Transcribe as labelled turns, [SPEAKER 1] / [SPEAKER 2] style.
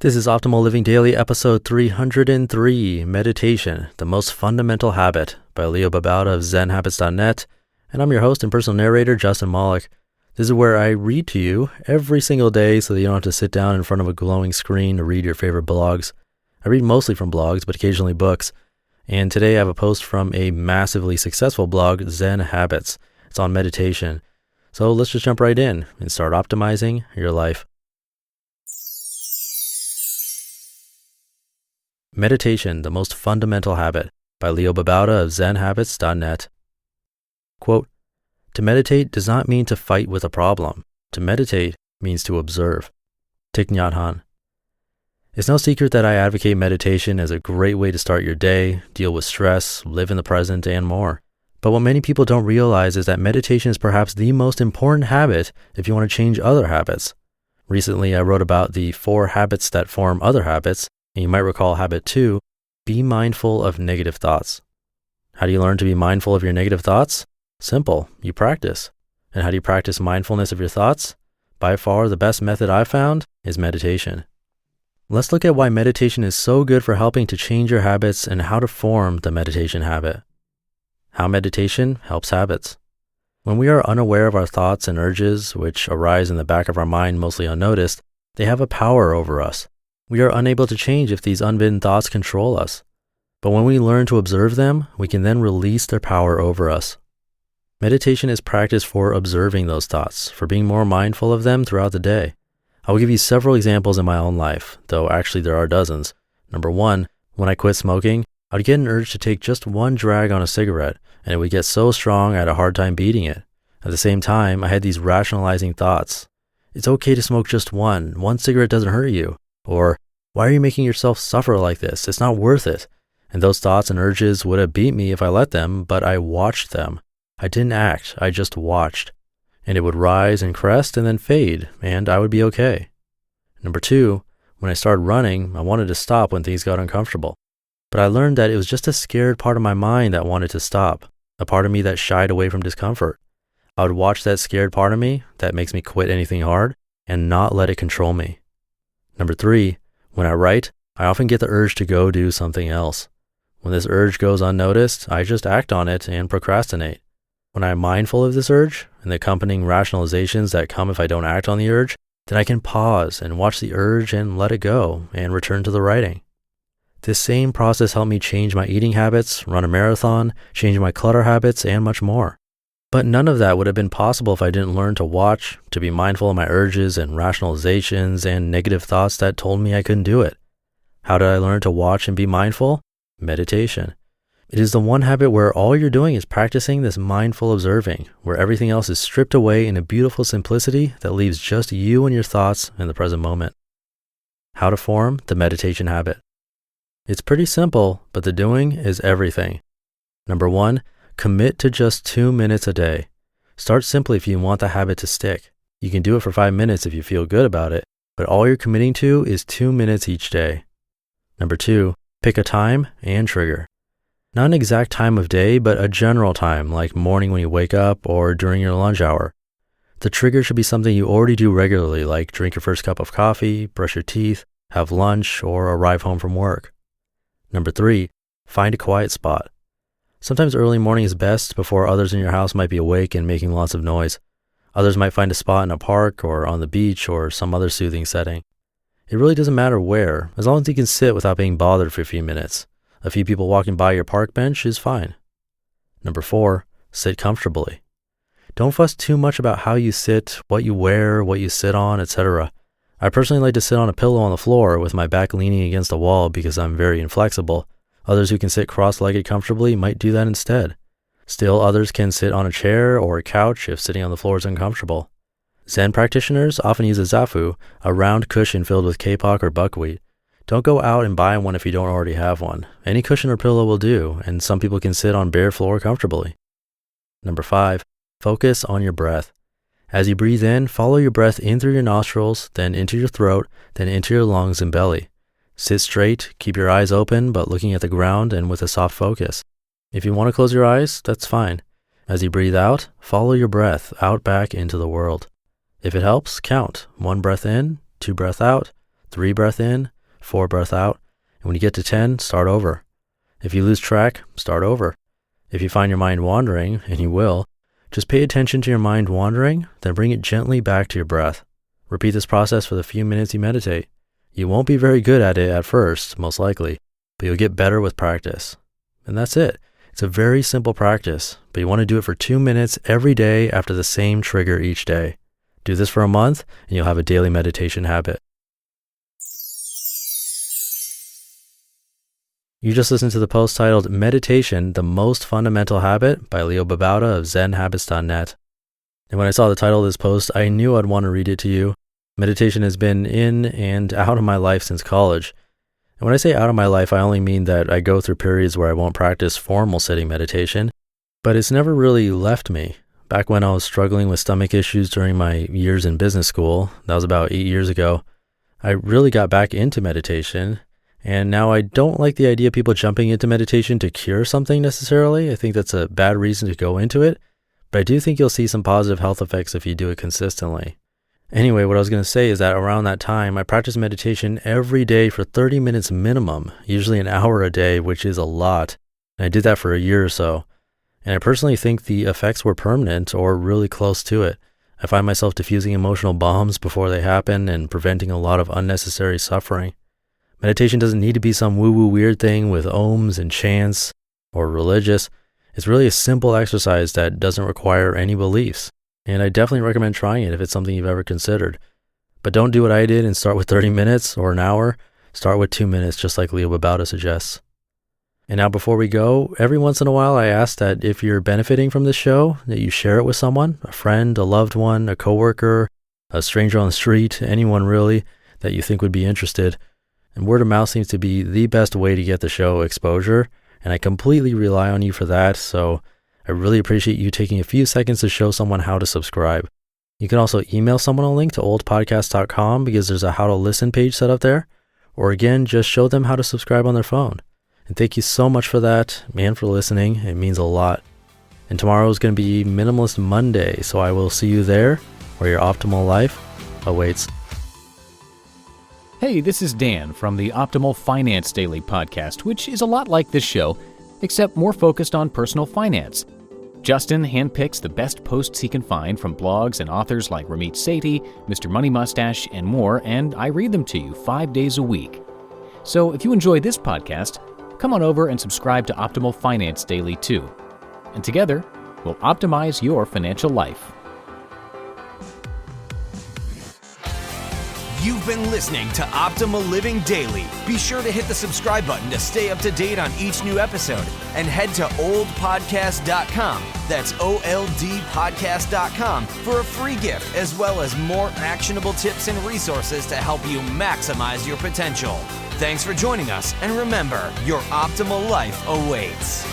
[SPEAKER 1] This is Optimal Living Daily, episode 303, Meditation, the Most Fundamental Habit, by Babauta of Zen Habits.net, and I'm your host and personal narrator, Justin Malik. This is where I read to you every single day so that you don't have to sit down in front of a glowing screen to read your favorite blogs. I read mostly from blogs, but occasionally books, and today I have a post from a massively successful blog, Zen Habits. It's on meditation. So let's just jump right in and start optimizing your life. Meditation, the Most Fundamental Habit, by Babauta of Zen Habits.net. Quote, to meditate does not mean to fight with a problem. To meditate means to observe. Thich Nhat Hanh. It's no secret that I advocate meditation as a great way to start your day, deal with stress, live in the present, and more. But what many people don't realize is that meditation is perhaps the most important habit if you want to change other habits. Recently, I wrote about the 4 habits that form other habits, and you might recall habit 2, be mindful of negative thoughts. How do you learn to be mindful of your negative thoughts? Simple, you practice. And how do you practice mindfulness of your thoughts? By far, the best method I've found is meditation. Let's look at why meditation is so good for helping to change your habits and how to form the meditation habit. How meditation helps habits. When we are unaware of our thoughts and urges, which arise in the back of our mind mostly unnoticed, they have a power over us. We are unable to change if these unbidden thoughts control us. But when we learn to observe them, we can then release their power over us. Meditation is practice for observing those thoughts, for being more mindful of them throughout the day. I will give you several examples in my own life, though actually there are dozens. Number 1, when I quit smoking, I would get an urge to take just one drag on a cigarette, and it would get so strong I had a hard time beating it. At the same time, I had these rationalizing thoughts. It's okay to smoke just one. One cigarette doesn't hurt you. Or, why are you making yourself suffer like this? It's not worth it. And those thoughts and urges would have beat me if I let them, but I watched them. I didn't act, I just watched. And it would rise and crest and then fade, and I would be okay. Number 2, when I started running, I wanted to stop when things got uncomfortable. But I learned that it was just a scared part of my mind that wanted to stop, a part of me that shied away from discomfort. I would watch that scared part of me that makes me quit anything hard and not let it control me. Number 3, when I write, I often get the urge to go do something else. When this urge goes unnoticed, I just act on it and procrastinate. When I'm mindful of this urge and the accompanying rationalizations that come if I don't act on the urge, then I can pause and watch the urge and let it go and return to the writing. This same process helped me change my eating habits, run a marathon, change my clutter habits, and much more. But none of that would have been possible if I didn't learn to watch, to be mindful of my urges and rationalizations and negative thoughts that told me I couldn't do it. How did I learn to watch and be mindful? Meditation. It is the one habit where all you're doing is practicing this mindful observing, where everything else is stripped away in a beautiful simplicity that leaves just you and your thoughts in the present moment. How to form the meditation habit. It's pretty simple, but the doing is everything. Number 1, commit to just 2 minutes a day. Start simply if you want the habit to stick. You can do it for 5 minutes if you feel good about it, but all you're committing to is 2 minutes each day. Number 2, pick a time and trigger. Not an exact time of day, but a general time, like morning when you wake up or during your lunch hour. The trigger should be something you already do regularly, like drink your first cup of coffee, brush your teeth, have lunch, or arrive home from work. Number 3, find a quiet spot. Sometimes early morning is best before others in your house might be awake and making lots of noise. Others might find a spot in a park or on the beach or some other soothing setting. It really doesn't matter where, as long as you can sit without being bothered for a few minutes. A few people walking by your park bench is fine. Number 4, sit comfortably. Don't fuss too much about how you sit, what you wear, what you sit on, etc. I personally like to sit on a pillow on the floor with my back leaning against a wall because I'm very inflexible. Others who can sit cross-legged comfortably might do that instead. Still, others can sit on a chair or a couch if sitting on the floor is uncomfortable. Zen practitioners often use a zafu, a round cushion filled with kapok or buckwheat. Don't go out and buy one if you don't already have one. Any cushion or pillow will do, and some people can sit on bare floor comfortably. Number 5, focus on your breath. As you breathe in, follow your breath in through your nostrils, then into your throat, then into your lungs and belly. Sit straight, keep your eyes open, but looking at the ground and with a soft focus. If you want to close your eyes, that's fine. As you breathe out, follow your breath out back into the world. If it helps, count 1 breath in, 2 breath out, 3 breath in, 4 breath out. And when you get to 10, start over. If you lose track, start over. If you find your mind wandering, and you will, just pay attention to your mind wandering, then bring it gently back to your breath. Repeat this process for the few minutes you meditate. You won't be very good at it at first, most likely, but you'll get better with practice. And that's it. It's a very simple practice, but you want to do it for 2 minutes every day after the same trigger each day. Do this for a month, and you'll have a daily meditation habit. You just listened to the post titled Meditation, the Most Fundamental Habit by Leo Babauta of ZenHabits.net. And when I saw the title of this post, I knew I'd want to read it to you. Meditation has been in and out of my life since college. And when I say out of my life, I only mean that I go through periods where I won't practice formal sitting meditation, but it's never really left me. Back when I was struggling with stomach issues during my years in business school, that was about 8 years ago, I really got back into meditation. And now I don't like the idea of people jumping into meditation to cure something necessarily. I think that's a bad reason to go into it, but I do think you'll see some positive health effects if you do it consistently. Anyway, what I was going to say is that around that time, I practiced meditation every day for 30 minutes minimum, usually an hour a day, which is a lot. And I did that for a year or so. And I personally think the effects were permanent or really close to it. I find myself diffusing emotional bombs before they happen and preventing a lot of unnecessary suffering. Meditation doesn't need to be some woo-woo weird thing with ohms and chants or religious. It's really a simple exercise that doesn't require any beliefs. And I definitely recommend trying it if it's something you've ever considered. But don't do what I did and start with 30 minutes or an hour. Start with 2 minutes, just like Leo Babauta suggests. And now before we go, every once in a while I ask that if you're benefiting from this show, that you share it with someone, a friend, a loved one, a coworker, a stranger on the street, anyone really that you think would be interested. And word of mouth seems to be the best way to get the show exposure, and I completely rely on you for that, so I really appreciate you taking a few seconds to show someone how to subscribe. You can also email someone a link to oldpodcast.com because there's a how to listen page set up there, or again, just show them how to subscribe on their phone. And thank you so much for that and for listening. It means a lot. And tomorrow is going to be Minimalist Monday, so I will see you there where your optimal life awaits.
[SPEAKER 2] Hey, this is Dan from the Optimal Finance Daily podcast, which is a lot like this show, except more focused on personal finance. Justin handpicks the best posts he can find from blogs and authors like Ramit Sethi, Mr. Money Mustache, and more, and I read them to you 5 days a week. So if you enjoy this podcast, come on over and subscribe to Optimal Finance Daily too. And together, we'll optimize your financial life.
[SPEAKER 3] You've been listening to Optimal Living Daily. Be sure to hit the subscribe button to stay up to date on each new episode and head to oldpodcast.com. That's OLDpodcast.com for a free gift as well as more actionable tips and resources to help you maximize your potential. Thanks for joining us, and remember, your optimal life awaits.